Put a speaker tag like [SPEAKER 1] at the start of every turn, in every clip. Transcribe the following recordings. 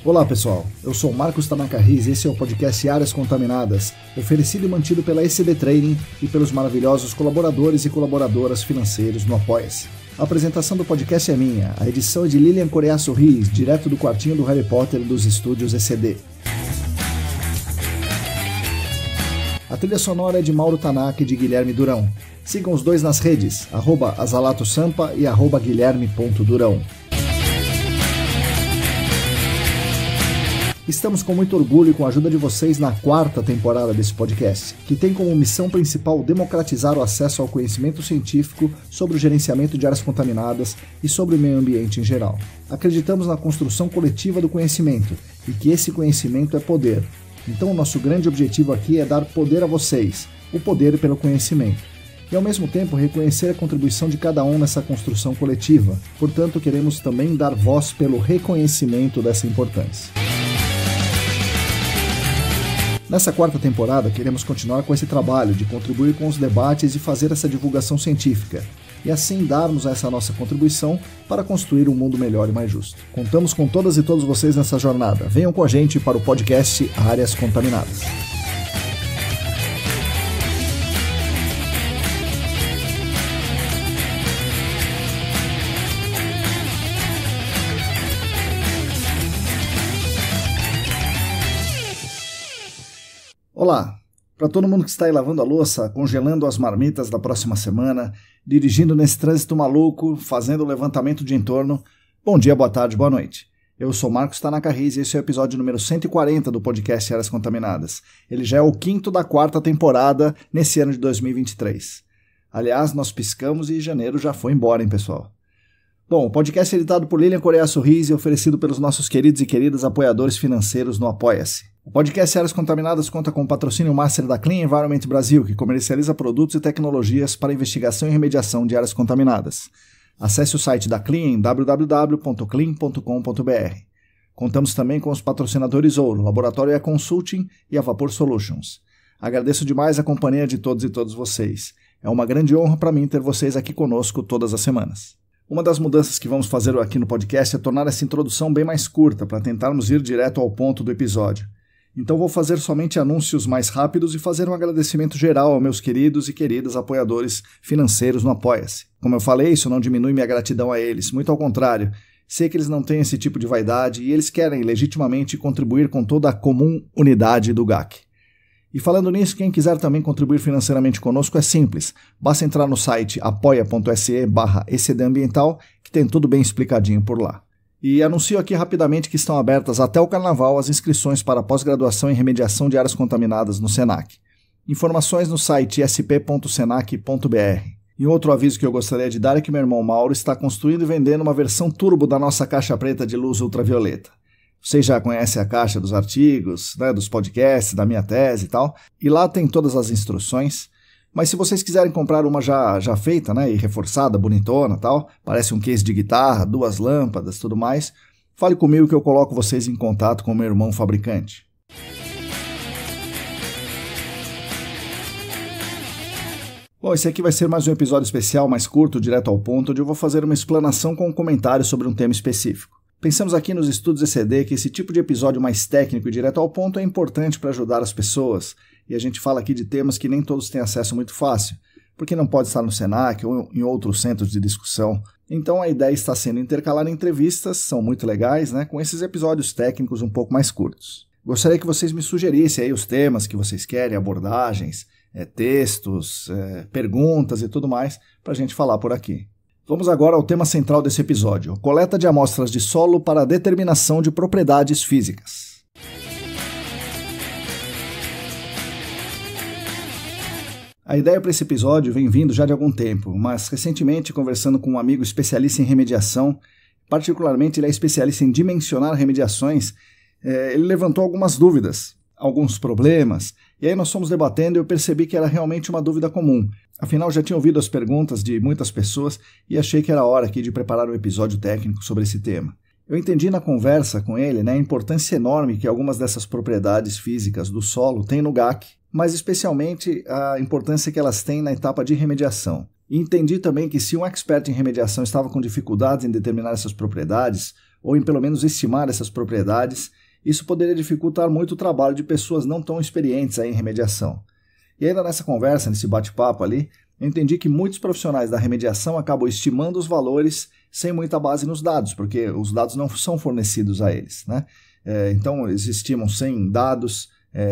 [SPEAKER 1] Olá pessoal, eu sou Marcos Tanaka Riz e esse é o podcast Áreas Contaminadas, oferecido e mantido pela ECD Trading e pelos maravilhosos colaboradores e colaboradoras financeiros no Apoia-se. A apresentação do podcast é minha, a edição é de Lilian Coreaço Riz, direto do quartinho do Harry Potter dos estúdios ECD. A trilha sonora é de Mauro Tanaka e de Guilherme Durão. Sigam os dois nas redes, @azalatosampa e @guilherme.durão. Estamos com muito orgulho e com a ajuda de vocês na 4ª temporada desse podcast, que tem como missão principal democratizar o acesso ao conhecimento científico sobre o gerenciamento de áreas contaminadas e sobre o meio ambiente em geral. Acreditamos na construção coletiva do conhecimento e que esse conhecimento é poder. Então o nosso grande objetivo aqui é dar poder a vocês, o poder pelo conhecimento. E ao mesmo tempo reconhecer a contribuição de cada um nessa construção coletiva. Portanto, queremos também dar voz pelo reconhecimento dessa importância. Nessa 4ª temporada, queremos continuar com esse trabalho de contribuir com os debates e fazer essa divulgação científica, e assim darmos essa nossa contribuição para construir um mundo melhor e mais justo. Contamos com todas e todos vocês nessa jornada. Venham com a gente para o podcast Áreas Contaminadas. Olá, para todo mundo que está aí lavando a louça, congelando as marmitas da próxima semana, dirigindo nesse trânsito maluco, fazendo o levantamento de entorno, bom dia, boa tarde, boa noite. Eu sou Marcos Tanaka Riz e esse é o episódio número 140 do podcast Áreas Contaminadas. Ele já é o 5º da 4ª temporada nesse ano de 2023. Aliás, nós piscamos e janeiro já foi embora, hein, pessoal? Bom, o podcast é editado por Lilian Coreaço Riz e oferecido pelos nossos queridos e queridas apoiadores financeiros no Apoia-se. O podcast Áreas Contaminadas conta com o patrocínio master da Clean Environment Brasil, que comercializa produtos e tecnologias para investigação e remediação de áreas contaminadas. Acesse o site da Clean em www.clean.com.br. Contamos também com os patrocinadores Ouro, Laboratório E-Consulting e a Vapor Solutions. Agradeço demais a companhia de todos e todas vocês. É uma grande honra para mim ter vocês aqui conosco todas as semanas. Uma das mudanças que vamos fazer aqui no podcast é tornar essa introdução bem mais curta, para tentarmos ir direto ao ponto do episódio. Então vou fazer somente anúncios mais rápidos e fazer um agradecimento geral aos meus queridos e queridas apoiadores financeiros no Apoia-se. Como eu falei, isso não diminui minha gratidão a eles, muito ao contrário. Sei que eles não têm esse tipo de vaidade e eles querem legitimamente contribuir com toda a comum unidade do GAC. E falando nisso, quem quiser também contribuir financeiramente conosco é simples. Basta entrar no site apoia.se/ecdambiental, que tem tudo bem explicadinho por lá. E anuncio aqui rapidamente que estão abertas até o Carnaval as inscrições para pós-graduação em remediação de áreas contaminadas no SENAC. Informações no site sp.senac.br. E outro aviso que eu gostaria de dar é que meu irmão Mauro está construindo e vendendo uma versão turbo da nossa caixa preta de luz ultravioleta. Vocês já conhecem a caixa dos artigos, né, dos podcasts, da minha tese e tal, e lá tem todas as instruções. Mas se vocês quiserem comprar uma já feita, né, e reforçada, bonitona e tal, parece um case de guitarra, 2 lâmpadas, tudo mais, fale comigo que eu coloco vocês em contato com o meu irmão fabricante. Bom, esse aqui vai ser mais um episódio especial, mais curto, direto ao ponto, onde eu vou fazer uma explanação com um comentário sobre um tema específico. Pensamos aqui nos estudos ECD que esse tipo de episódio mais técnico e direto ao ponto é importante para ajudar as pessoas, e a gente fala aqui de temas que nem todos têm acesso muito fácil, porque não pode estar no SENAC ou em outros centros de discussão. Então a ideia está sendo intercalar entrevistas, são muito legais, né, com esses episódios técnicos um pouco mais curtos. Gostaria que vocês me sugerissem aí os temas que vocês querem, abordagens, textos, perguntas e tudo mais, para a gente falar por aqui. Vamos agora ao tema central desse episódio, coleta de amostras de solo para a determinação de propriedades físicas. A ideia para esse episódio vem vindo já de algum tempo, mas recentemente, conversando com um amigo especialista em remediação, particularmente ele é especialista em dimensionar remediações, ele levantou algumas dúvidas, alguns problemas, e aí nós fomos debatendo e eu percebi que era realmente uma dúvida comum. Afinal, já tinha ouvido as perguntas de muitas pessoas e achei que era hora aqui de preparar um episódio técnico sobre esse tema. Eu entendi na conversa com ele, a importância enorme que algumas dessas propriedades físicas do solo têm no GAC, mas especialmente a importância que elas têm na etapa de remediação. E entendi também que se um expert em remediação estava com dificuldades em determinar essas propriedades, ou em pelo menos estimar essas propriedades, isso poderia dificultar muito o trabalho de pessoas não tão experientes aí em remediação. E ainda nessa conversa, nesse bate-papo ali, eu entendi que muitos profissionais da remediação acabam estimando os valores sem muita base nos dados, porque os dados não são fornecidos a eles, né? Então, eles estimam sem dados,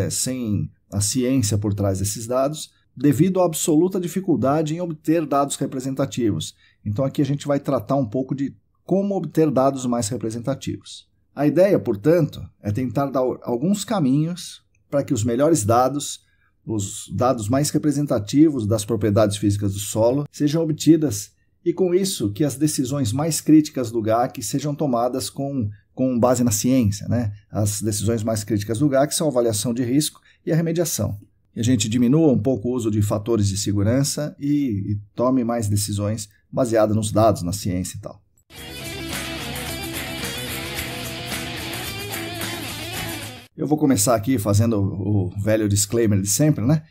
[SPEAKER 1] sem a ciência por trás desses dados, devido à absoluta dificuldade em obter dados representativos. Então, aqui a gente vai tratar um pouco de como obter dados mais representativos. A ideia, portanto, é tentar dar alguns caminhos para que os melhores dados, os dados mais representativos das propriedades físicas do solo, sejam obtidas e, com isso, que as decisões mais críticas do GAC sejam tomadas com base na ciência, né? As decisões mais críticas do GAC são a avaliação de risco e a remediação. E a gente diminua um pouco o uso de fatores de segurança e tome mais decisões baseadas nos dados, na ciência e tal. Eu vou começar aqui fazendo o velho disclaimer de sempre, né?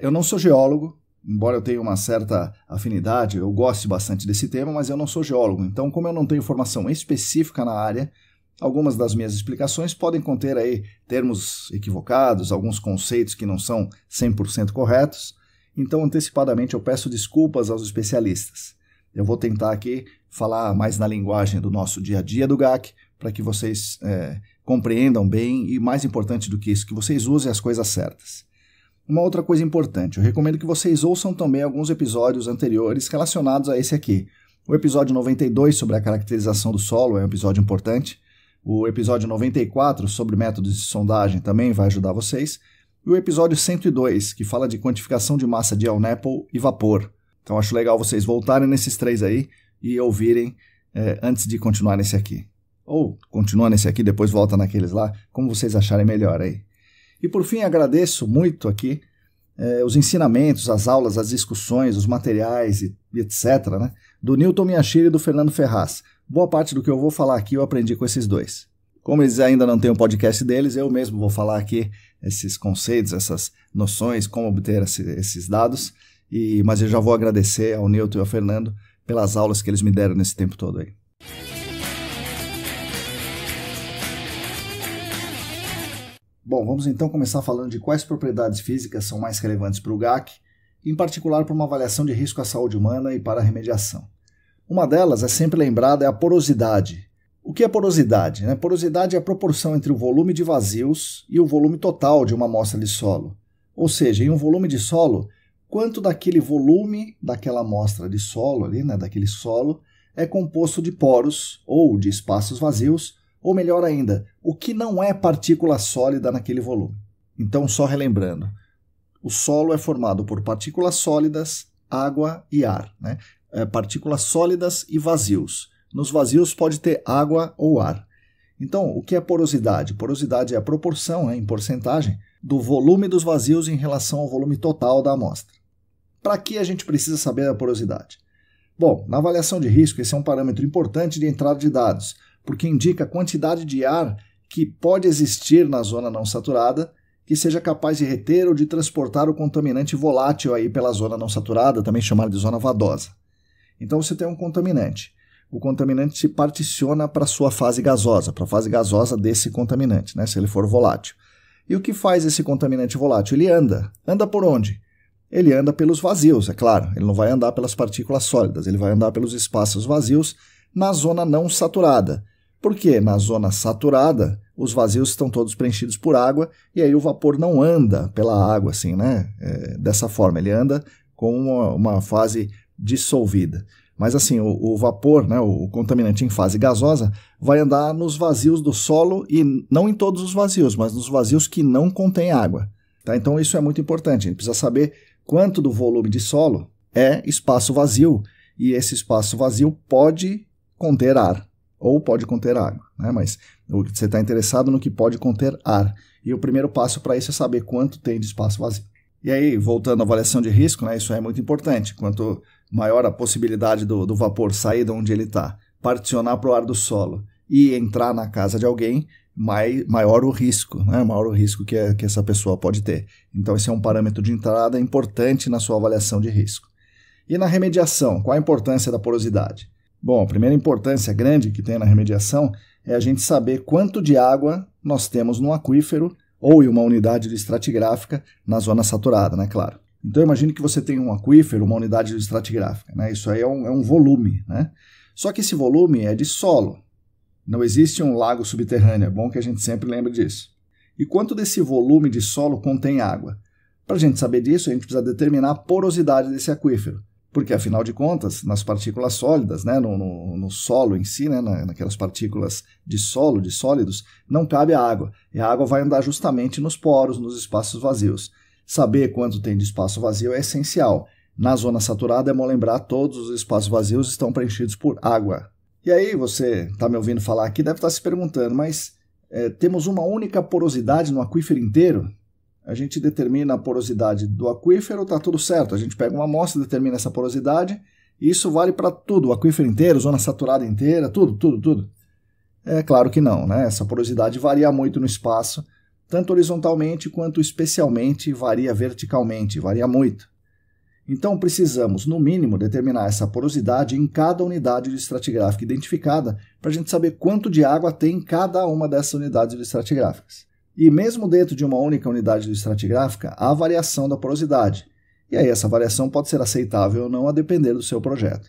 [SPEAKER 1] Eu não sou geólogo, embora eu tenha uma certa afinidade, eu goste bastante desse tema, mas eu não sou geólogo. Então, como eu não tenho formação específica na área, algumas das minhas explicações podem conter aí termos equivocados, alguns conceitos que não são 100% corretos. Então, antecipadamente, eu peço desculpas aos especialistas. Eu vou tentar aqui falar mais na linguagem do nosso dia a dia do GAC, para que vocês compreendam bem e, mais importante do que isso, que vocês usem as coisas certas. Uma outra coisa importante, eu recomendo que vocês ouçam também alguns episódios anteriores relacionados a esse aqui. O episódio 92 sobre a caracterização do solo é um episódio importante. O episódio 94 sobre métodos de sondagem também vai ajudar vocês. E o episódio 102, que fala de quantificação de massa de Elnapple e vapor. Então acho legal vocês voltarem nesses três aí e ouvirem antes de continuar nesse aqui. Ou continua nesse aqui, depois volta naqueles lá, como vocês acharem melhor aí. E por fim, agradeço muito aqui os ensinamentos, as aulas, as discussões, os materiais e etc., né, do Newton Miyashiro e do Fernando Ferraz. Boa parte do que eu vou falar aqui eu aprendi com esses dois. Como eles ainda não têm um podcast deles, eu mesmo vou falar aqui esses conceitos, essas noções, como obter esses dados, mas eu já vou agradecer ao Newton e ao Fernando pelas aulas que eles me deram nesse tempo todo aí. Bom, vamos então começar falando de quais propriedades físicas são mais relevantes para o GAC, em particular para uma avaliação de risco à saúde humana e para a remediação. Uma delas, é sempre lembrada, é a porosidade. O que é porosidade? Porosidade é a proporção entre o volume de vazios e o volume total de uma amostra de solo. Ou seja, em um volume de solo, quanto daquele volume daquela amostra de solo, ali, daquele solo, é composto de poros ou de espaços vazios, ou melhor ainda, o que não é partícula sólida naquele volume. Então, só relembrando, o solo é formado por partículas sólidas, água e ar. Partículas sólidas e vazios. Nos vazios pode ter água ou ar. Então, o que é porosidade? Porosidade é a proporção, em porcentagem, do volume dos vazios em relação ao volume total da amostra. Para que a gente precisa saber a porosidade? Bom, na avaliação de risco, esse é um parâmetro importante de entrada de dados, porque indica a quantidade de ar que pode existir na zona não saturada, que seja capaz de reter ou de transportar o contaminante volátil aí pela zona não saturada, também chamada de zona vadosa. Então você tem um contaminante. O contaminante se particiona para a sua fase gasosa, para a fase gasosa desse contaminante, se ele for volátil. E o que faz esse contaminante volátil? Ele anda. Anda por onde? Ele anda pelos vazios, é claro. Ele não vai andar pelas partículas sólidas, ele vai andar pelos espaços vazios na zona não saturada. Porque na zona saturada, os vazios estão todos preenchidos por água e aí o vapor não anda pela água assim, dessa forma, ele anda com uma fase dissolvida. Mas assim, o vapor, o contaminante em fase gasosa, vai andar nos vazios do solo e não em todos os vazios, mas nos vazios que não contêm água. Tá? Então isso é muito importante, a gente precisa saber quanto do volume de solo é espaço vazio e esse espaço vazio pode conter ar. Ou pode conter água, mas você está interessado no que pode conter ar. E o primeiro passo para isso é saber quanto tem de espaço vazio. E aí, voltando à avaliação de risco, isso é muito importante. Quanto maior a possibilidade do vapor sair de onde ele está, particionar para o ar do solo e entrar na casa de alguém, maior o risco, maior o risco que essa pessoa pode ter. Então esse é um parâmetro de entrada importante na sua avaliação de risco. E na remediação, qual a importância da porosidade? Bom, a primeira importância grande que tem na remediação é a gente saber quanto de água nós temos no aquífero ou em uma unidade de estratigráfica na zona saturada, né, claro. Então imagine que você tem um aquífero, uma unidade de estratigráfica, né? Isso aí é um volume, né? Só que esse volume é de solo. Não existe um lago subterrâneo, é bom que a gente sempre lembre disso. E quanto desse volume de solo contém água? Para a gente saber disso, a gente precisa determinar a porosidade desse aquífero. Porque, afinal de contas, nas partículas sólidas, né, no solo em si, né, naquelas partículas de solo, de sólidos, não cabe a água. E a água vai andar justamente nos poros, nos espaços vazios. Saber quanto tem de espaço vazio é essencial. Na zona saturada, é bom lembrar, todos os espaços vazios estão preenchidos por água. E aí, você está me ouvindo falar aqui, deve estar se perguntando, mas temos uma única porosidade no aquífero inteiro? A gente determina a porosidade do aquífero, está tudo certo. A gente pega uma amostra, determina essa porosidade, e isso vale para tudo, o aquífero inteiro, zona saturada inteira, tudo. É claro que não, né? Essa porosidade varia muito no espaço, tanto horizontalmente quanto especialmente varia verticalmente, varia muito. Então precisamos, no mínimo, determinar essa porosidade em cada unidade de estratigráfica identificada para a gente saber quanto de água tem em cada uma dessas unidades de estratigráficas. E mesmo dentro de uma única unidade de estratigráfica, há variação da porosidade. E aí essa variação pode ser aceitável ou não a depender do seu projeto.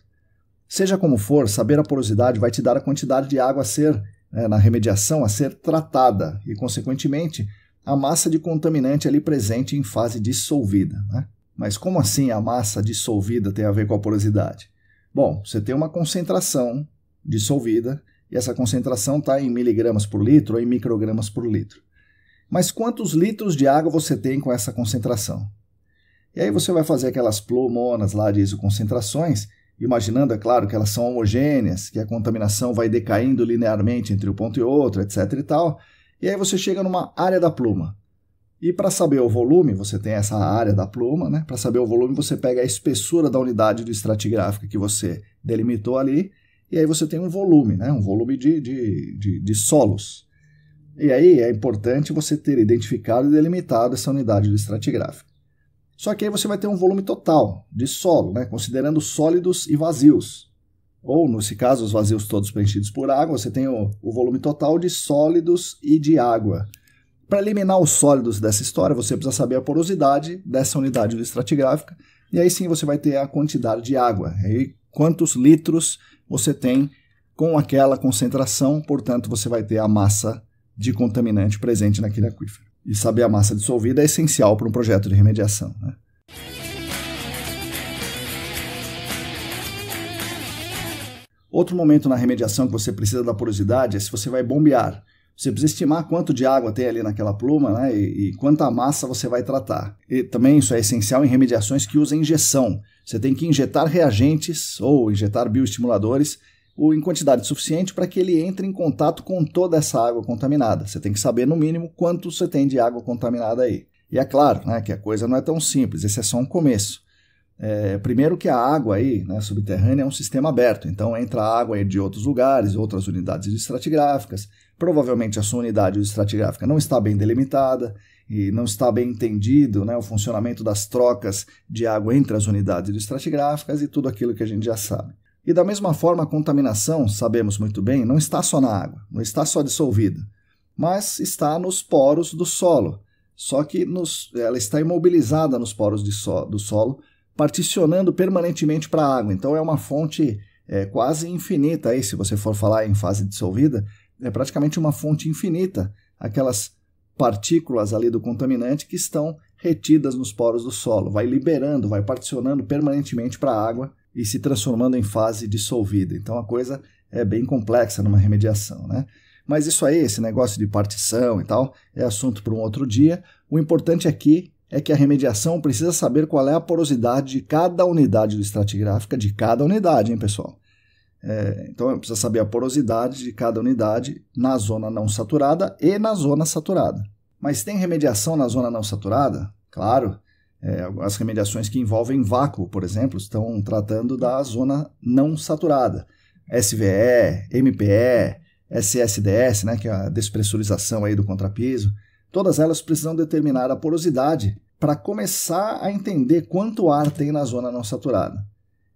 [SPEAKER 1] Seja como for, saber a porosidade vai te dar a quantidade de água a ser, na remediação, a ser tratada e, consequentemente, a massa de contaminante ali presente em fase dissolvida, né? Mas como assim a massa dissolvida tem a ver com a porosidade? Bom, você tem uma concentração dissolvida e essa concentração está em miligramas por litro ou em microgramas por litro. Mas quantos litros de água você tem com essa concentração? E aí você vai fazer aquelas plumonas lá de isoconcentrações, imaginando, é claro, que elas são homogêneas, que a contaminação vai decaindo linearmente entre um ponto e outro, etc. e tal. E aí você chega numa área da pluma. E para saber o volume, você tem essa área da pluma, né? Para saber o volume, você pega a espessura da unidade de estratigráfica que você delimitou ali, e aí você tem um volume, né? Um volume de solos. E aí é importante você ter identificado e delimitado essa unidade de estratigráfica. Só que aí você vai ter um volume total de solo, né? Considerando sólidos e vazios. Ou, nesse caso, os vazios todos preenchidos por água, você tem o volume total de sólidos e de água. Para eliminar os sólidos dessa história, você precisa saber a porosidade dessa unidade de estratigráfica, e aí sim você vai ter a quantidade de água. E aí, quantos litros você tem com aquela concentração, portanto, você vai ter a massa de contaminante presente naquele aquífero. E saber a massa dissolvida é essencial para um projeto de remediação, né? Outro momento na remediação que você precisa da porosidade é se você vai bombear. Você precisa estimar quanto de água tem ali naquela pluma, né, e quanta massa você vai tratar. E também isso é essencial em remediações que usam injeção. Você tem que injetar reagentes ou injetar bioestimuladores em quantidade suficiente para que ele entre em contato com toda essa água contaminada. Você tem que saber, no mínimo, quanto você tem de água contaminada aí. E é claro, né, que a coisa não é tão simples, esse é só um começo. Primeiro que a água aí, né, subterrânea é um sistema aberto, então entra água de outros lugares, outras unidades estratigráficas. Provavelmente a sua unidade estratigráfica não está bem delimitada e não está bem entendido, né, o funcionamento das trocas de água entre as unidades estratigráficas e tudo aquilo que a gente já sabe. E da mesma forma, a contaminação, sabemos muito bem, não está só na água, não está só dissolvida, mas está nos poros do solo. Só que ela está imobilizada nos poros do solo, particionando permanentemente para a água. Então é uma fonte quase infinita, aí, se você for falar em fase dissolvida, é praticamente uma fonte infinita, aquelas partículas ali do contaminante que estão retidas nos poros do solo. Vai liberando, vai particionando permanentemente para a água e se transformando em fase dissolvida. Então a coisa é bem complexa numa remediação, né? Mas isso aí, esse negócio de partição e tal, é assunto para um outro dia. O importante aqui é que a remediação precisa saber qual é a porosidade de cada unidade estratigráfica, de cada unidade, hein, pessoal? Então precisa saber a porosidade de cada unidade na zona não saturada e na zona saturada. Mas tem remediação na zona não saturada? Claro. As remediações que envolvem vácuo, por exemplo, estão tratando da zona não saturada. SVE, MPE, SSDS, né, que é a despressurização aí do contrapiso, todas elas precisam determinar a porosidade para começar a entender quanto ar tem na zona não saturada.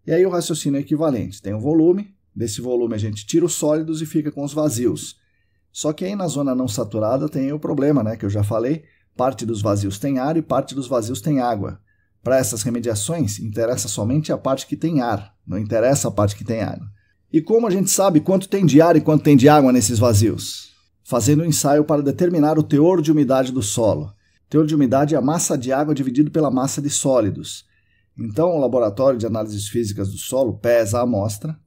[SPEAKER 1] E aí o raciocínio é equivalente. Tem um volume, desse volume a gente tira os sólidos e fica com os vazios. Só que aí na zona não saturada tem o problema, né, que eu já falei, parte dos vazios tem ar e parte dos vazios tem água. Para essas remediações, interessa somente a parte que tem ar, não interessa a parte que tem água. E como a gente sabe quanto tem de ar e quanto tem de água nesses vazios? Fazendo um ensaio para determinar o teor de umidade do solo. O teor de umidade é a massa de água dividido pela massa de sólidos. Então, o laboratório de análises físicas do solo pesa a amostra,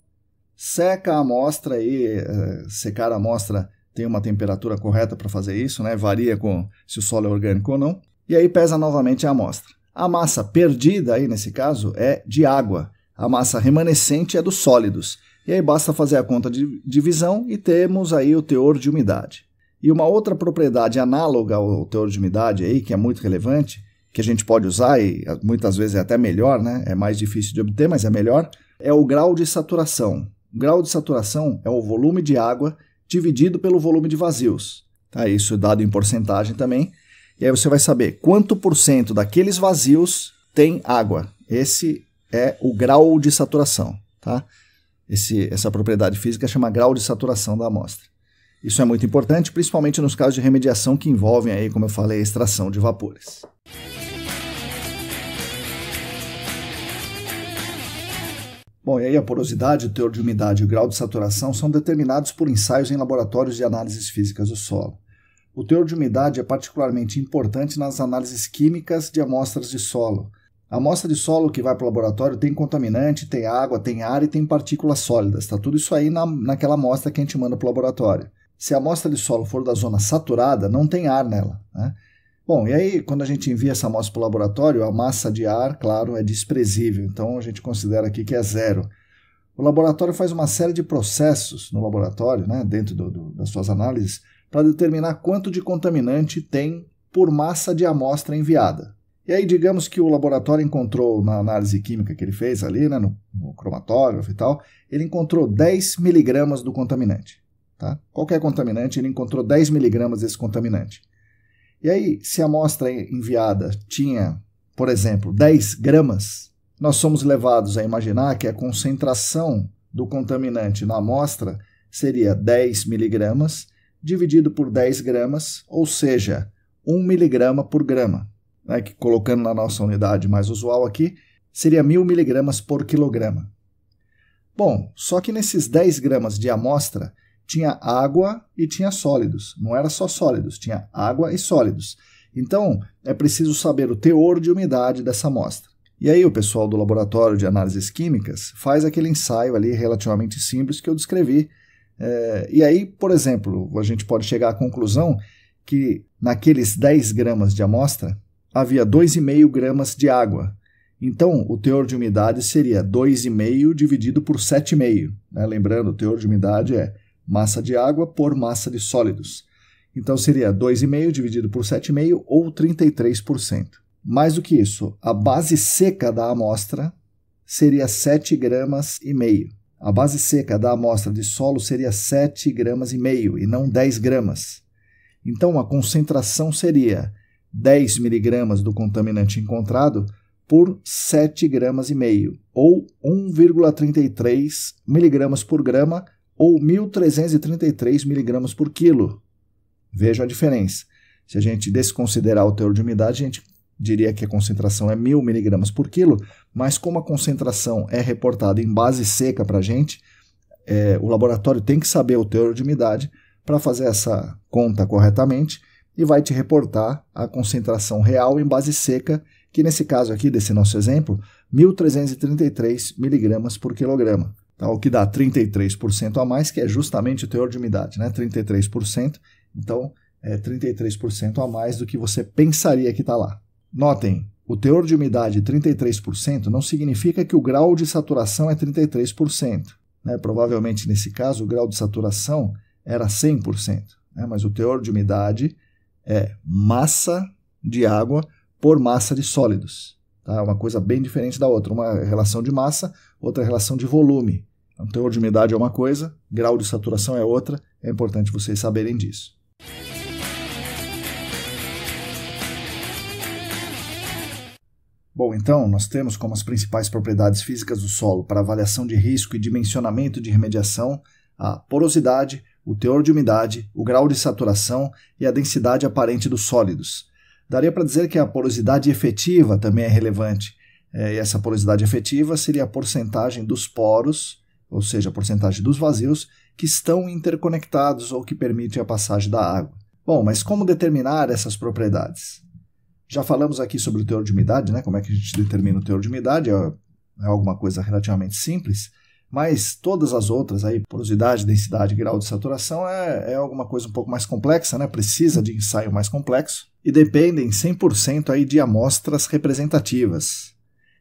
[SPEAKER 1] seca a amostra e secar a amostra tem uma temperatura correta para fazer isso, né? Varia com se o solo é orgânico ou não, e aí pesa novamente a amostra. A massa perdida aí nesse caso é de água, a massa remanescente é dos sólidos. E aí basta fazer a conta de divisão e temos aí o teor de umidade. E uma outra propriedade análoga ao teor de umidade aí, que é muito relevante, que a gente pode usar e muitas vezes é até melhor, né? É mais difícil de obter, mas é melhor, é o grau de saturação. O grau de saturação é o volume de água dividido pelo volume de vazios. Tá? Isso é dado em porcentagem também. E aí você vai saber quanto por cento daqueles vazios tem água. Esse é o grau de saturação. Tá? Essa propriedade física chama grau de saturação da amostra. Isso é muito importante, principalmente nos casos de remediação que envolvem, aí, como eu falei, a extração de vapores. Bom, e aí a porosidade, o teor de umidade e o grau de saturação são determinados por ensaios em laboratórios de análises físicas do solo. O teor de umidade é particularmente importante nas análises químicas de amostras de solo. A amostra de solo que vai para o laboratório tem contaminante, tem água, tem ar e tem partículas sólidas. Está tudo isso aí naquela amostra que a gente manda para o laboratório. Se a amostra de solo for da zona saturada, não tem ar nela, né? Bom, e aí quando a gente envia essa amostra para o laboratório, a massa de ar, claro, é desprezível. Então a gente considera aqui que é zero. O laboratório faz uma série de processos no laboratório, né, dentro das suas análises, para determinar quanto de contaminante tem por massa de amostra enviada. E aí, digamos que o laboratório encontrou, na análise química que ele fez ali, né, no cromatógrafo e tal, ele encontrou 10 miligramas do contaminante. Tá? Qualquer contaminante, ele encontrou 10 miligramas desse contaminante. E aí, se a amostra enviada tinha, por exemplo, 10 gramas, nós somos levados a imaginar que a concentração do contaminante na amostra seria 10 miligramas dividido por 10 gramas, ou seja, 1 miligrama por grama. Né, que, colocando na nossa unidade mais usual aqui, seria 1000 miligramas por quilograma. Bom, só que nesses 10 gramas de amostra tinha água e tinha sólidos. Não era só sólidos, tinha água e sólidos. Então, é preciso saber o teor de umidade dessa amostra. E aí o pessoal do laboratório de análises químicas faz aquele ensaio ali relativamente simples que eu descrevi. E aí, por exemplo, a gente pode chegar à conclusão que naqueles 10 gramas de amostra, havia 2,5 gramas de água. Então, o teor de umidade seria 2,5 dividido por 7,5. Né? Lembrando, o teor de umidade é massa de água por massa de sólidos. Então, seria 2,5 dividido por 7,5 ou 33%. Mais do que isso, a base seca da amostra seria 7,5 gramas. A base seca da amostra de solo seria 7,5 gramas e não 10 gramas. Então, a concentração seria 10 miligramas do contaminante encontrado por 7,5 gramas, ou 1,33 miligramas por grama, ou 1.333 miligramas por quilo. Veja a diferença. Se a gente desconsiderar o teor de umidade, a gente diria que a concentração é 1.000 miligramas por quilo, mas como a concentração é reportada em base seca para a gente, o laboratório tem que saber o teor de umidade para fazer essa conta corretamente, e vai te reportar a concentração real em base seca, que nesse caso aqui, desse nosso exemplo, 1.333 miligramas por quilograma. Tá? O que dá 33% a mais, que é justamente o teor de umidade, né? 33%. Então, é 33% a mais do que você pensaria que está lá. Notem, o teor de umidade 33% não significa que o grau de saturação é 33%. Né? Provavelmente, nesse caso, o grau de saturação era 100%. Né? Mas o teor de umidade é massa de água por massa de sólidos. Tá? Uma coisa bem diferente da outra. Uma relação de massa, outra relação de volume. Então, teor de umidade é uma coisa, grau de saturação é outra. É importante vocês saberem disso. Bom, então, nós temos como as principais propriedades físicas do solo para avaliação de risco e dimensionamento de remediação a porosidade, o teor de umidade, o grau de saturação e a densidade aparente dos sólidos. Daria para dizer que a porosidade efetiva também é relevante. E essa porosidade efetiva seria a porcentagem dos poros, ou seja, a porcentagem dos vazios, que estão interconectados ou que permitem a passagem da água. Bom, mas como determinar essas propriedades? Já falamos aqui sobre o teor de umidade, né? Como é que a gente determina o teor de umidade? É alguma coisa relativamente simples, mas todas as outras, aí, porosidade, densidade, grau de saturação, é alguma coisa um pouco mais complexa, né? Precisa de ensaio mais complexo e dependem 100% aí de amostras representativas.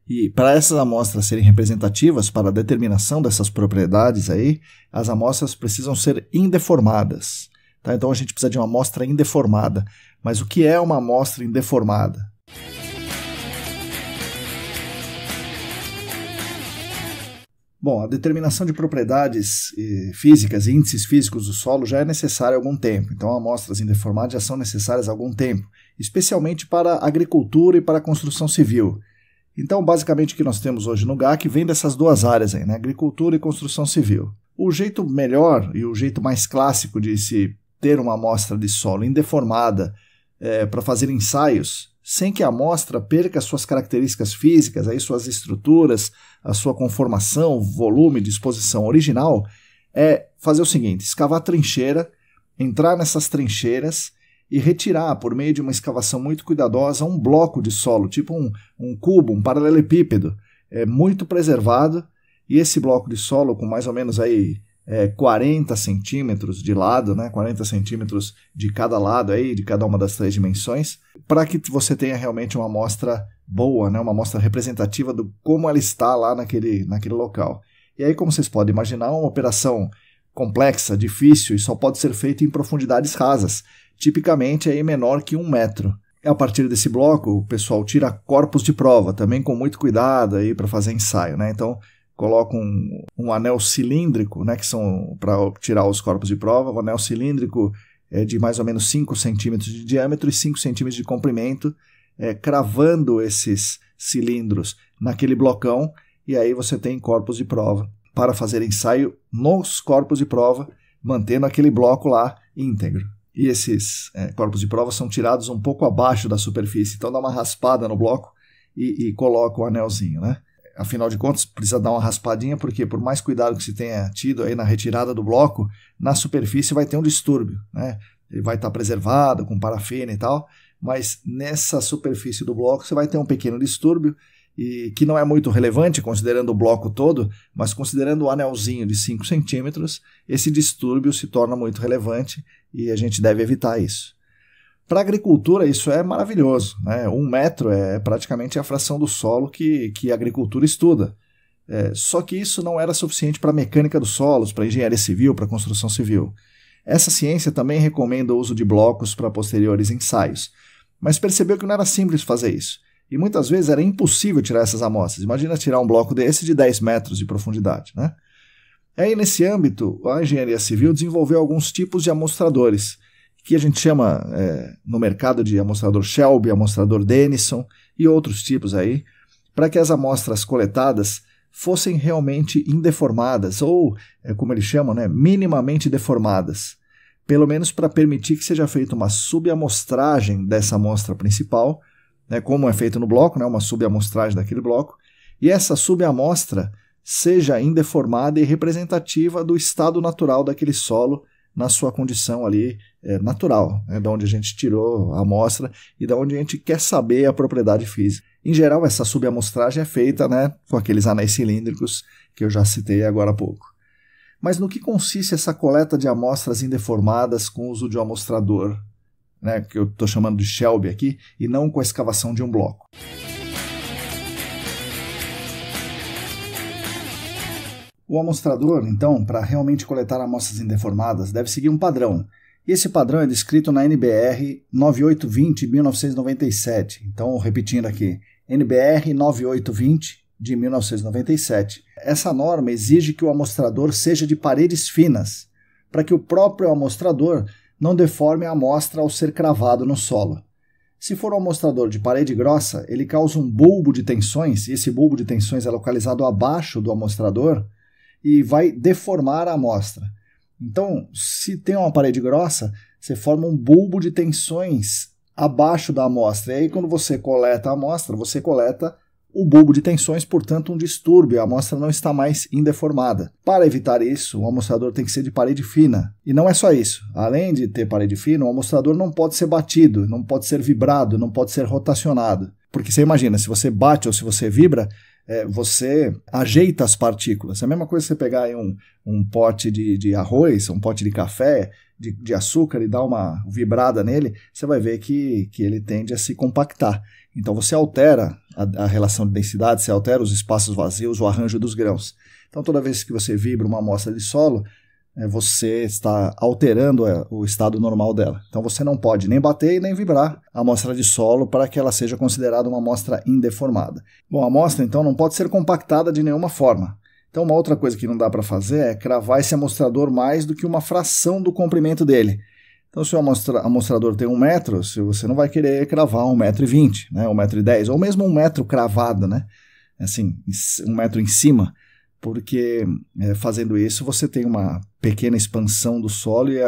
[SPEAKER 1] E para essas amostras serem representativas para a determinação dessas propriedades aí, as amostras precisam ser indeformadas. Tá? Então a gente precisa de uma amostra indeformada. Mas o que é uma amostra indeformada? Bom, a determinação de propriedades físicas e índices físicos do solo já é necessária há algum tempo. Então amostras indeformadas já são necessárias há algum tempo, especialmente para a agricultura e para a construção civil. Então, basicamente, o que nós temos hoje no GAC vem dessas duas áreas aí, né? Agricultura e construção civil. O jeito melhor e o jeito mais clássico de se ter uma amostra de solo indeformada para fazer ensaios, sem que a amostra perca suas características físicas, aí suas estruturas, a sua conformação, volume, disposição original, é fazer o seguinte: escavar trincheira, entrar nessas trincheiras e retirar, por meio de uma escavação muito cuidadosa, um bloco de solo, tipo um cubo, um paralelepípedo, muito preservado, e esse bloco de solo com mais ou menos aí 40 centímetros de lado, né, 40 centímetros de cada lado, aí, de cada uma das três dimensões, para que você tenha realmente uma amostra boa, né, uma amostra representativa do como ela está lá naquele local. E aí, como vocês podem imaginar, uma operação complexa, difícil e só pode ser feita em profundidades rasas, tipicamente aí menor que 1 metro. A partir desse bloco, o pessoal tira corpos de prova, também com muito cuidado aí para fazer ensaio, né? Então, coloca um anel cilíndrico, né, que são para tirar os corpos de prova. O anel cilíndrico é de mais ou menos 5 centímetros de diâmetro e 5 centímetros de comprimento, cravando esses cilindros naquele blocão, e aí você tem corpos de prova para fazer ensaio nos corpos de prova, mantendo aquele bloco lá íntegro. E esses corpos de prova são tirados um pouco abaixo da superfície, então dá uma raspada no bloco e coloca o anelzinho, né? Afinal de contas, precisa dar uma raspadinha, porque por mais cuidado que se tenha tido aí na retirada do bloco, na superfície vai ter um distúrbio, né? Ele vai estar preservado com parafina e tal, mas nessa superfície do bloco você vai ter um pequeno distúrbio, e que não é muito relevante considerando o bloco todo, mas considerando o anelzinho de 5 centímetros, esse distúrbio se torna muito relevante e a gente deve evitar isso. Para a agricultura isso é maravilhoso, né? 1 metro é praticamente a fração do solo que a agricultura estuda. Só que isso não era suficiente para a mecânica dos solos, para a engenharia civil, para a construção civil. Essa ciência também recomenda o uso de blocos para posteriores ensaios, mas percebeu que não era simples fazer isso. E muitas vezes era impossível tirar essas amostras. Imagina tirar um bloco desse de 10 metros de profundidade, né? Aí, nesse âmbito, a engenharia civil desenvolveu alguns tipos de amostradores, que a gente chama no mercado de amostrador Shelby, amostrador Denison e outros tipos aí, para que as amostras coletadas fossem realmente indeformadas, ou, como eles chamam, né, minimamente deformadas, pelo menos para permitir que seja feita uma subamostragem dessa amostra principal, né, como é feito no bloco, né, uma subamostragem daquele bloco, e essa subamostra seja indeformada e representativa do estado natural daquele solo na sua condição ali natural, né, de onde a gente tirou a amostra e de onde a gente quer saber a propriedade física. Em geral, essa subamostragem é feita, né, com aqueles anéis cilíndricos que eu já citei agora há pouco. Mas no que consiste essa coleta de amostras indeformadas com o uso de um amostrador, né, que eu estou chamando de Shelby aqui, e não com a escavação de um bloco? O amostrador, então, para realmente coletar amostras indeformadas, deve seguir um padrão. E esse padrão é descrito na NBR 9820 de 1997. Então, repetindo aqui, NBR 9820 de 1997. Essa norma exige que o amostrador seja de paredes finas, para que o próprio amostrador não deforme a amostra ao ser cravado no solo. Se for um amostrador de parede grossa, ele causa um bulbo de tensões, e esse bulbo de tensões é localizado abaixo do amostrador, e vai deformar a amostra. Então, se tem uma parede grossa, você forma um bulbo de tensões abaixo da amostra. E aí, quando você coleta a amostra, você coleta o bulbo de tensões, portanto, um distúrbio. A amostra não está mais indeformada. Para evitar isso, o amostrador tem que ser de parede fina. E não é só isso. Além de ter parede fina, o amostrador não pode ser batido, não pode ser vibrado, não pode ser rotacionado. Porque você imagina, se você bate ou se você vibra, você ajeita as partículas. É a mesma coisa que você pegar aí um pote de arroz, um pote de café, de açúcar e dar uma vibrada nele, você vai ver que ele tende a se compactar. Então você altera a relação de densidade, você altera os espaços vazios, o arranjo dos grãos. Então toda vez que você vibra uma amostra de solo, você está alterando o estado normal dela. Então você não pode nem bater e nem vibrar a amostra de solo para que ela seja considerada uma amostra indeformada. Bom, a amostra então não pode ser compactada de nenhuma forma. Então uma outra coisa que não dá para fazer é cravar esse amostrador mais do que uma fração do comprimento dele. Então se o amostrador tem 1 metro, você não vai querer cravar 1,20 m, né, 1,10 m, ou mesmo 1 metro cravado, né, assim, 1 metro em cima, porque fazendo isso você tem uma pequena expansão do solo e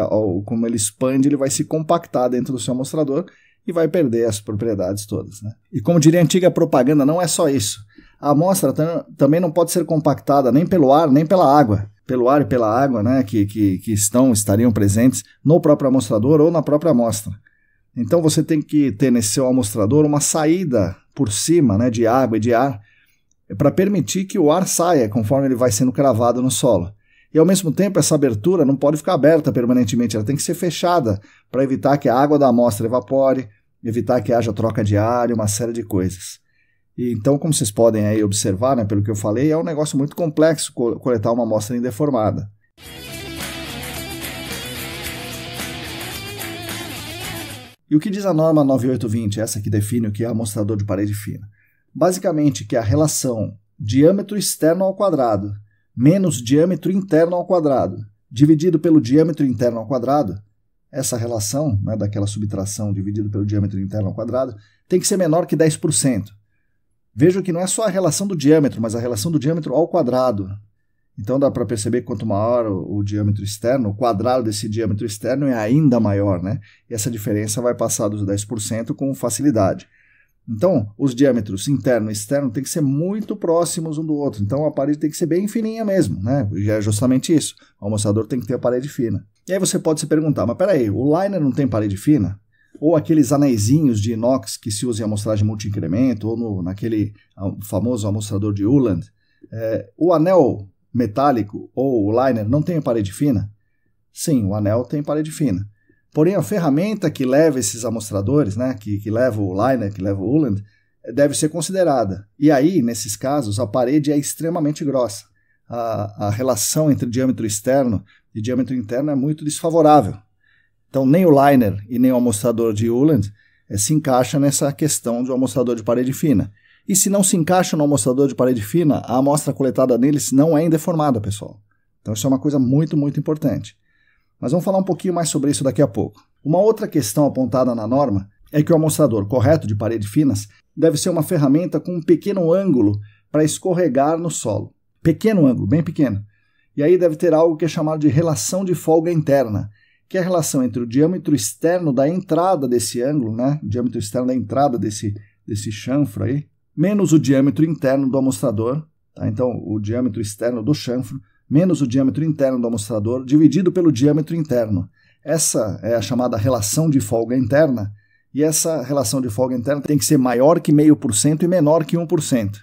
[SPEAKER 1] como ele expande, ele vai se compactar dentro do seu amostrador e vai perder as propriedades todas, né? E como diria a antiga propaganda, não é só isso. A amostra também não pode ser compactada nem pelo ar, nem pela água. Pelo ar e pela água, né, que estariam presentes no próprio amostrador ou na própria amostra. Então você tem que ter nesse seu amostrador uma saída por cima, né, de água e de ar, para permitir que o ar saia conforme ele vai sendo cravado no solo. E ao mesmo tempo essa abertura não pode ficar aberta permanentemente, ela tem que ser fechada para evitar que a água da amostra evapore, evitar que haja troca de ar e uma série de coisas. E então, como vocês podem aí observar, né, pelo que eu falei, é um negócio muito complexo coletar uma amostra indeformada. E o que diz a norma 9820, essa que define o que é amostrador de parede fina? Basicamente que a relação diâmetro externo ao quadrado menos diâmetro interno ao quadrado dividido pelo diâmetro interno ao quadrado, essa relação, né, daquela subtração dividido pelo diâmetro interno ao quadrado, tem que ser menor que 10%. Veja que não é só a relação do diâmetro, mas a relação do diâmetro ao quadrado. Então dá para perceber que quanto maior o diâmetro externo, o quadrado desse diâmetro externo é ainda maior, né? E essa diferença vai passar dos 10% com facilidade. Então, os diâmetros interno e externo têm que ser muito próximos um do outro. Então a parede tem que ser bem fininha mesmo, né? E é justamente isso. O amostrador tem que ter a parede fina. E aí você pode se perguntar, mas peraí, o liner não tem parede fina? Ou aqueles anéisinhos de inox que se usa em amostragem multi-incremento, ou naquele famoso amostrador de Uhland, o anel metálico ou o liner não tem parede fina? Sim, o anel tem parede fina. Porém, a ferramenta que leva esses amostradores, né, que leva o liner, que leva o Uhland, deve ser considerada. E aí, nesses casos, a parede é extremamente grossa. A relação entre diâmetro externo e diâmetro interno é muito desfavorável. Então, nem o liner e nem o amostrador de Uhland se encaixa nessa questão de um amostrador de parede fina. E se não se encaixa no amostrador de parede fina, a amostra coletada neles não é indeformada, pessoal. Então, isso é uma coisa muito, muito importante. Mas vamos falar um pouquinho mais sobre isso daqui a pouco. Uma outra questão apontada na norma é que o amostrador correto de paredes finas deve ser uma ferramenta com um pequeno ângulo para escorregar no solo. Pequeno ângulo, bem pequeno. E aí deve ter algo que é chamado de relação de folga interna, que é a relação entre o diâmetro externo da entrada desse ângulo, né? O diâmetro externo da entrada desse chanfro aí, menos o diâmetro interno do amostrador. Tá? Então, o diâmetro externo do chanfro menos o diâmetro interno do amostrador dividido pelo diâmetro interno. Essa é a chamada relação de folga interna, e essa relação de folga interna tem que ser maior que 0,5% e menor que 1%.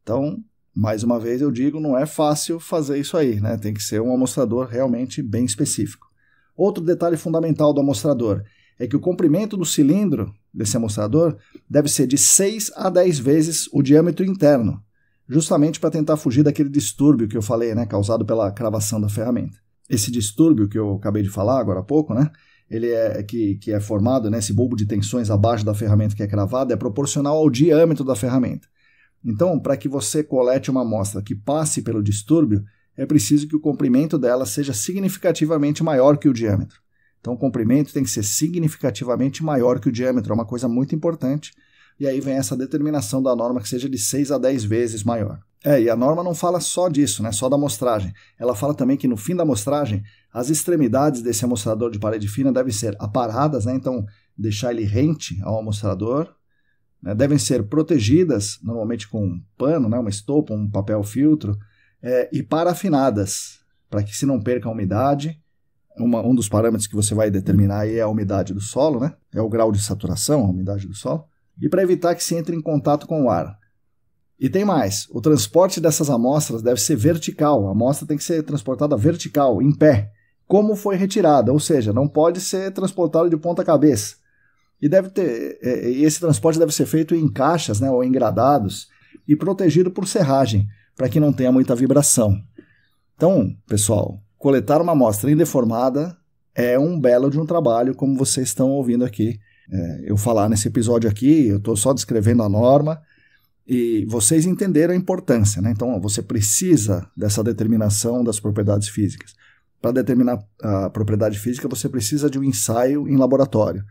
[SPEAKER 1] Então, mais uma vez eu digo, não é fácil fazer isso aí, né? Tem que ser um amostrador realmente bem específico. Outro detalhe fundamental do amostrador é que o comprimento do cilindro desse amostrador deve ser de 6 a 10 vezes o diâmetro interno, justamente para tentar fugir daquele distúrbio que eu falei, né, causado pela cravação da ferramenta. Esse distúrbio que eu acabei de falar agora há pouco, né, ele que é formado, né, esse bulbo de tensões abaixo da ferramenta que é cravada, é proporcional ao diâmetro da ferramenta. Então, para que você colete uma amostra que passe pelo distúrbio, é preciso que o comprimento dela seja significativamente maior que o diâmetro. Então, o comprimento tem que ser significativamente maior que o diâmetro, é uma coisa muito importante. E aí vem essa determinação da norma que seja de 6 a 10 vezes maior. E a norma não fala só disso, né? Só da amostragem. Ela fala também que no fim da amostragem, as extremidades desse amostrador de parede fina devem ser aparadas, né? Então deixar ele rente ao amostrador, né? Devem ser protegidas, normalmente com um pano, né? Uma estopa, um papel filtro, e parafinadas, para que se não perca a umidade. Um dos parâmetros que você vai determinar aí é a umidade do solo, né? É o grau de saturação, a umidade do solo. E para evitar que se entre em contato com o ar. E tem mais, o transporte dessas amostras deve ser vertical, a amostra tem que ser transportada vertical, em pé, como foi retirada, ou seja, não pode ser transportada de ponta cabeça. E esse transporte deve ser feito em caixas, né, ou engradados, e protegido por serragem, para que não tenha muita vibração. Então, pessoal, coletar uma amostra indeformada é um belo de um trabalho, como vocês estão ouvindo aqui. Eu falar nesse episódio aqui, eu estou só descrevendo a norma, e vocês entenderam a importância, né? Então, você precisa dessa determinação das propriedades físicas. Para determinar a propriedade física, você precisa de um ensaio em laboratório.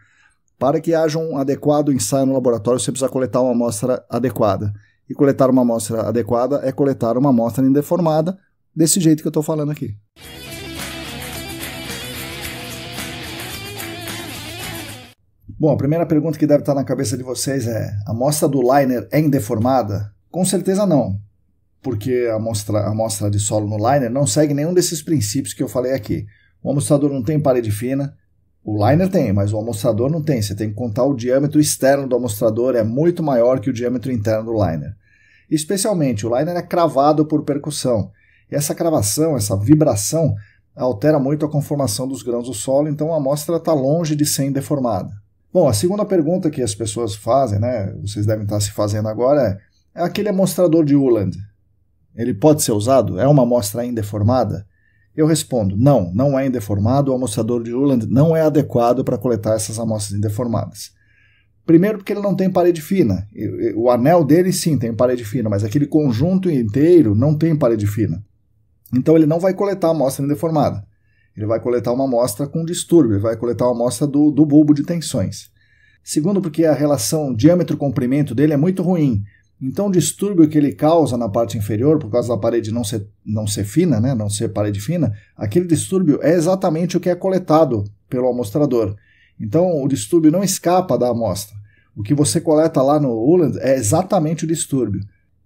[SPEAKER 1] Para que haja um adequado ensaio no laboratório, você precisa coletar uma amostra adequada. E coletar uma amostra adequada é coletar uma amostra indeformada, desse jeito que eu estou falando aqui. Bom, a primeira pergunta que deve estar na cabeça de vocês é: a amostra do liner é indeformada? Com certeza não, porque a amostra de solo no liner não segue nenhum desses princípios que eu falei aqui. O amostrador não tem parede fina, o liner tem, mas o amostrador não tem. Você tem que contar o diâmetro externo do amostrador, é muito maior que o diâmetro interno do liner. Especialmente, o liner é cravado por percussão. E essa cravação, essa vibração, altera muito a conformação dos grãos do solo, então a amostra está longe de ser indeformada. Bom, a segunda pergunta que as pessoas fazem, né, vocês devem estar se fazendo agora, é aquele amostrador de Uhland. Ele pode ser usado? É uma amostra indeformada? Eu respondo, não é indeformado, o amostrador de Uhland não é adequado para coletar essas amostras indeformadas. Primeiro porque ele não tem parede fina. O anel dele sim tem parede fina, mas aquele conjunto inteiro não tem parede fina. Então ele não vai coletar a amostra indeformada. Ele vai coletar uma amostra com distúrbio, ele vai coletar uma amostra do bulbo de tensões. Segundo, porque a relação diâmetro-comprimento dele é muito ruim. Então o distúrbio que ele causa na parte inferior, por causa da parede não ser fina, né, não ser parede fina, aquele distúrbio é exatamente o que é coletado pelo amostrador. Então o distúrbio não escapa da amostra. O que você coleta lá no Uhland é exatamente o distúrbio.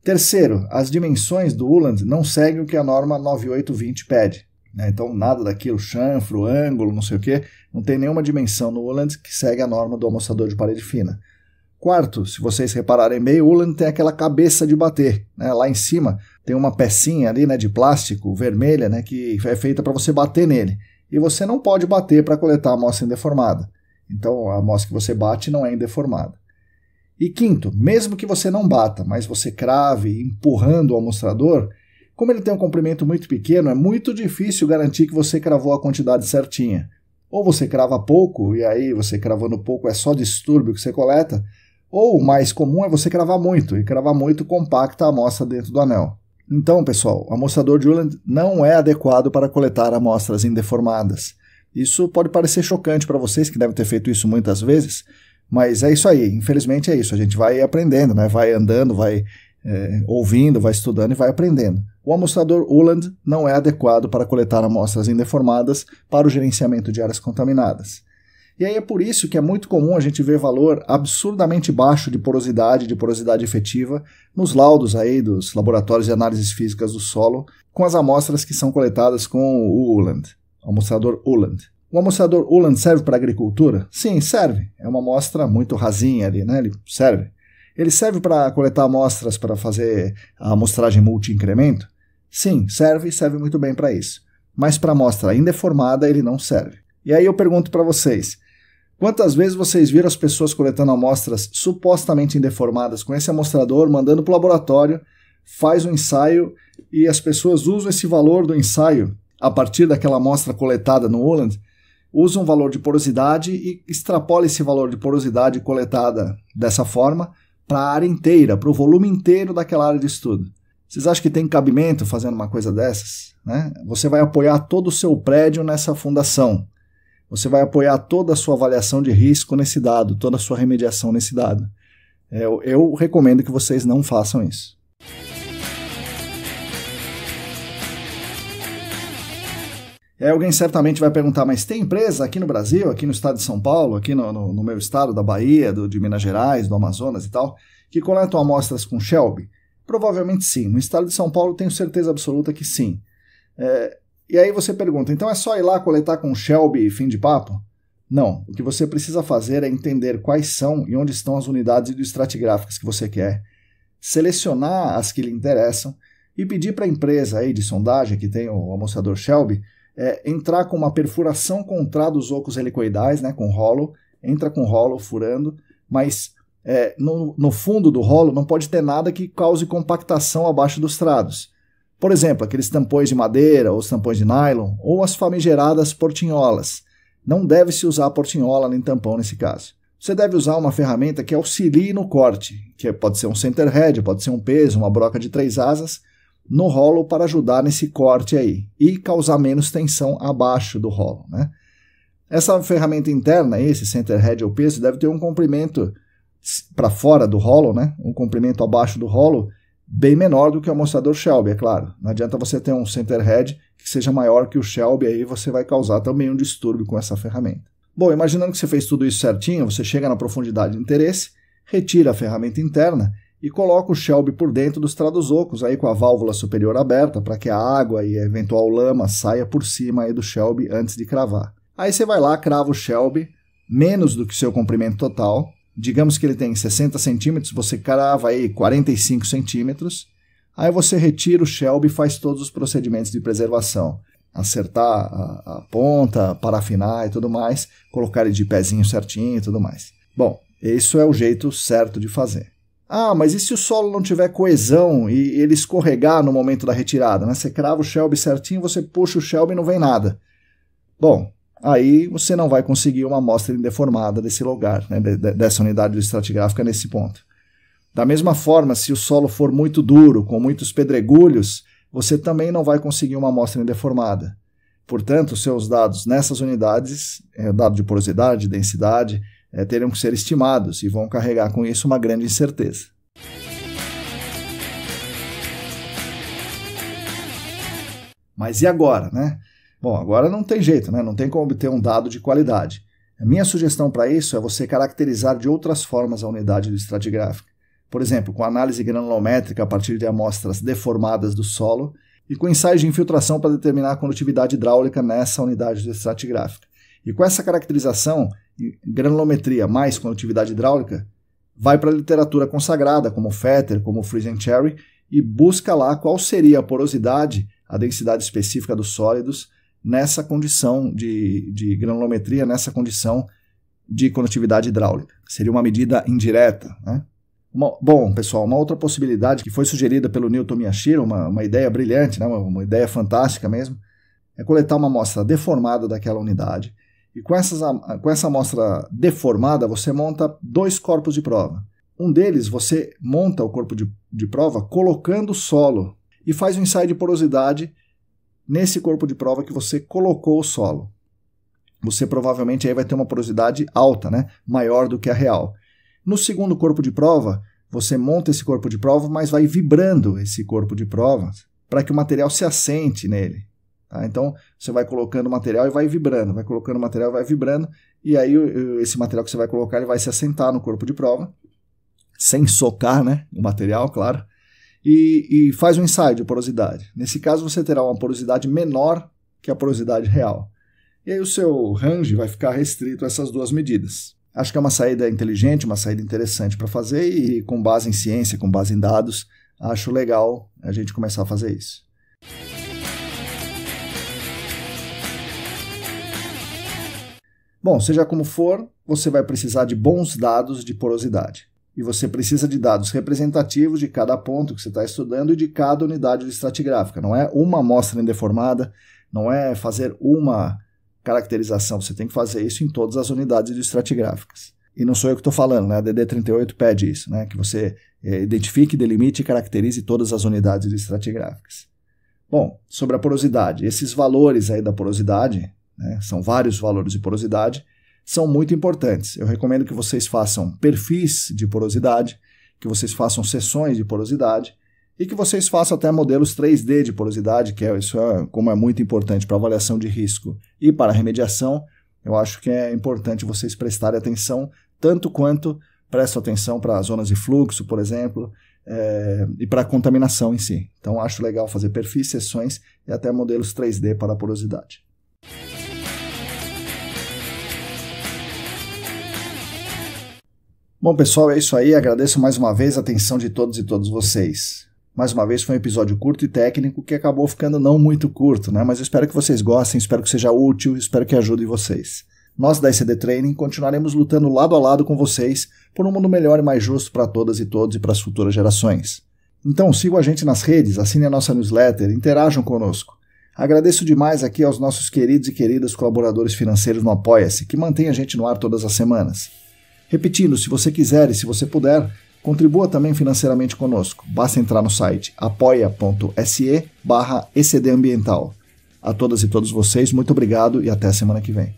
[SPEAKER 1] Terceiro, as dimensões do Uhland não seguem o que a norma 9820 pede. Então nada daquilo, chanfro, ângulo, não sei o que, não tem nenhuma dimensão no Uhland que segue a norma do amostrador de parede fina. Quarto, se vocês repararem bem, o Uhland tem aquela cabeça de bater, né? Lá em cima tem uma pecinha ali, né, de plástico vermelha, né, que é feita para você bater nele. E você não pode bater para coletar a amostra indeformada. Então a amostra que você bate não é indeformada. E quinto, mesmo que você não bata, mas você crave empurrando o amostrador, como ele tem um comprimento muito pequeno, é muito difícil garantir que você cravou a quantidade certinha. Ou você crava pouco, e aí você cravando pouco é só distúrbio que você coleta, ou o mais comum é você cravar muito, e cravar muito compacta a amostra dentro do anel. Então, pessoal, o amostrador de Uhland não é adequado para coletar amostras indeformadas. Isso pode parecer chocante para vocês, que devem ter feito isso muitas vezes, mas é isso aí, infelizmente é isso, a gente vai aprendendo, né? Vai andando, vai ouvindo, vai estudando e vai aprendendo. O amostrador Uhland não é adequado para coletar amostras indeformadas para o gerenciamento de áreas contaminadas. E aí é por isso que é muito comum a gente ver valor absurdamente baixo de porosidade efetiva nos laudos aí dos laboratórios de análises físicas do solo com as amostras que são coletadas com o Uhland, o amostrador Uhland. O amostrador Uhland serve para agricultura? Sim, serve. É uma amostra muito rasinha ali, né? Ele serve. Ele serve para coletar amostras para fazer a amostragem multi-incremento? Sim, serve muito bem para isso. Mas para amostra indeformada ele não serve. E aí eu pergunto para vocês, quantas vezes vocês viram as pessoas coletando amostras supostamente indeformadas com esse amostrador, mandando para o laboratório, faz um ensaio e as pessoas usam esse valor do ensaio a partir daquela amostra coletada no Uhland, usam um valor de porosidade e extrapola esse valor de porosidade coletada dessa forma para a área inteira, para o volume inteiro daquela área de estudo. Vocês acham que tem cabimento fazendo uma coisa dessas? Né? Você vai apoiar todo o seu prédio nessa fundação. Você vai apoiar toda a sua avaliação de risco nesse dado, toda a sua remediação nesse dado. Eu recomendo que vocês não façam isso. E aí alguém certamente vai perguntar, mas tem empresa aqui no Brasil, aqui no estado de São Paulo, aqui no meu estado da Bahia, de Minas Gerais, do Amazonas e tal, que coletam amostras com Shelby? Provavelmente sim. No estado de São Paulo tenho certeza absoluta que sim. E aí você pergunta, então é só ir lá coletar com Shelby e fim de papo? Não. O que você precisa fazer é entender quais são e onde estão as unidades estratigráficas que você quer, selecionar as que lhe interessam e pedir para a empresa aí de sondagem que tem o amostrador Shelby entrar com uma perfuração contra dos ocos helicoidais, né, com rolo, entra com rolo furando, mas no fundo do rolo não pode ter nada que cause compactação abaixo dos trados. Por exemplo, aqueles tampões de madeira ou os tampões de nylon ou as famigeradas portinholas. Não deve-se usar a portinhola nem tampão nesse caso. Você deve usar uma ferramenta que auxilie no corte, que pode ser um center head, pode ser um peso, uma broca de 3 asas, no rolo para ajudar nesse corte aí e causar menos tensão abaixo do rolo, né? Essa ferramenta interna, esse center head ou peso, deve ter um comprimento para fora do rolo, né? Um comprimento abaixo do rolo bem menor do que o amostrador Shelby, é claro. Não adianta você ter um center head que seja maior que o Shelby, aí você vai causar também um distúrbio com essa ferramenta. Bom, imaginando que você fez tudo isso certinho, você chega na profundidade de interesse, retira a ferramenta interna e coloca o Shelby por dentro dos trados ocos, aí com a válvula superior aberta, para que a água e a eventual lama saia por cima aí do Shelby antes de cravar. Aí você vai lá, crava o Shelby, menos do que o seu comprimento total. Digamos que ele tem 60 centímetros, você crava aí 45 centímetros. Aí você retira o Shelby e faz todos os procedimentos de preservação. Acertar a ponta, parafinar e tudo mais, colocar ele de pezinho certinho e tudo mais. Bom, isso é o jeito certo de fazer. Ah, mas e se o solo não tiver coesão e ele escorregar no momento da retirada, né? Você crava o Shelby certinho, você puxa o Shelby e não vem nada. Bom, aí você não vai conseguir uma amostra indeformada desse lugar, né? Dessa unidade estratigráfica nesse ponto. Da mesma forma, se o solo for muito duro, com muitos pedregulhos, você também não vai conseguir uma amostra indeformada. Portanto, seus dados nessas unidades, dado de porosidade, densidade, terão que ser estimados e vão carregar com isso uma grande incerteza. Mas e agora, né? Bom, agora não tem jeito, né? Não tem como obter um dado de qualidade. A minha sugestão para isso é você caracterizar de outras formas a unidade estratigráfica. Por exemplo, com análise granulométrica a partir de amostras deformadas do solo e com ensaios de infiltração para determinar a condutividade hidráulica nessa unidade estratigráfica. E com essa caracterização, granulometria mais condutividade hidráulica, vai para a literatura consagrada, como Fetter, como Friesen-Cherry, e busca lá qual seria a porosidade, a densidade específica dos sólidos, nessa condição de granulometria, nessa condição de condutividade hidráulica. Seria uma medida indireta, né? Bom, pessoal, uma outra possibilidade que foi sugerida pelo Newton Miyashiro, uma ideia brilhante, né? Uma ideia fantástica mesmo, é coletar uma amostra deformada daquela unidade. E com essa amostra deformada, você monta 2 corpos de prova. Um deles, você monta o corpo de prova colocando o solo e faz um ensaio de porosidade nesse corpo de prova que você colocou o solo. Você provavelmente aí vai ter uma porosidade alta, né? Maior do que a real. No segundo corpo de prova, você monta esse corpo de prova, mas vai vibrando esse corpo de prova para que o material se assente nele. Tá? Então, você vai colocando o material e vai vibrando, vai colocando o material e vai vibrando, e aí esse material que você vai colocar ele vai se assentar no corpo de prova, sem socar, né, o material, claro, e faz um ensaio de porosidade. Nesse caso, você terá uma porosidade menor que a porosidade real. E aí o seu range vai ficar restrito a essas 2 medidas. Acho que é uma saída inteligente, uma saída interessante para fazer e com base em ciência, com base em dados, acho legal a gente começar a fazer isso. Bom, seja como for, você vai precisar de bons dados de porosidade. E você precisa de dados representativos de cada ponto que você está estudando e de cada unidade estratigráfica. Não é uma amostra indeformada, não é fazer uma caracterização, você tem que fazer isso em todas as unidades estratigráficas. E não sou eu que estou falando, né? A DD38 pede isso, né? Que você identifique, delimite e caracterize todas as unidades estratigráficas. Bom, sobre a porosidade, esses valores aí da porosidade, né, são vários valores de porosidade, são muito importantes. Eu recomendo que vocês façam perfis de porosidade, que vocês façam seções de porosidade e que vocês façam até modelos 3D de porosidade, como é muito importante para avaliação de risco e para remediação. Eu acho que é importante vocês prestarem atenção, tanto quanto prestam atenção para zonas de fluxo, por exemplo, e para a contaminação em si. Então, acho legal fazer perfis, seções e até modelos 3D para a porosidade. Bom, pessoal, é isso aí. Agradeço mais uma vez a atenção de todos e todas vocês. Mais uma vez foi um episódio curto e técnico que acabou ficando não muito curto, né? Mas eu espero que vocês gostem, espero que seja útil, espero que ajude vocês. Nós da ECD Training continuaremos lutando lado a lado com vocês por um mundo melhor e mais justo para todas e todos e para as futuras gerações. Então sigam a gente nas redes, assinem a nossa newsletter, interajam conosco. Agradeço demais aqui aos nossos queridos e queridas colaboradores financeiros no Apoia-se, que mantêm a gente no ar todas as semanas. Repetindo, se você quiser e se você puder, contribua também financeiramente conosco. Basta entrar no site apoia.se/ECDambiental. A todas e todos vocês, muito obrigado e até a semana que vem.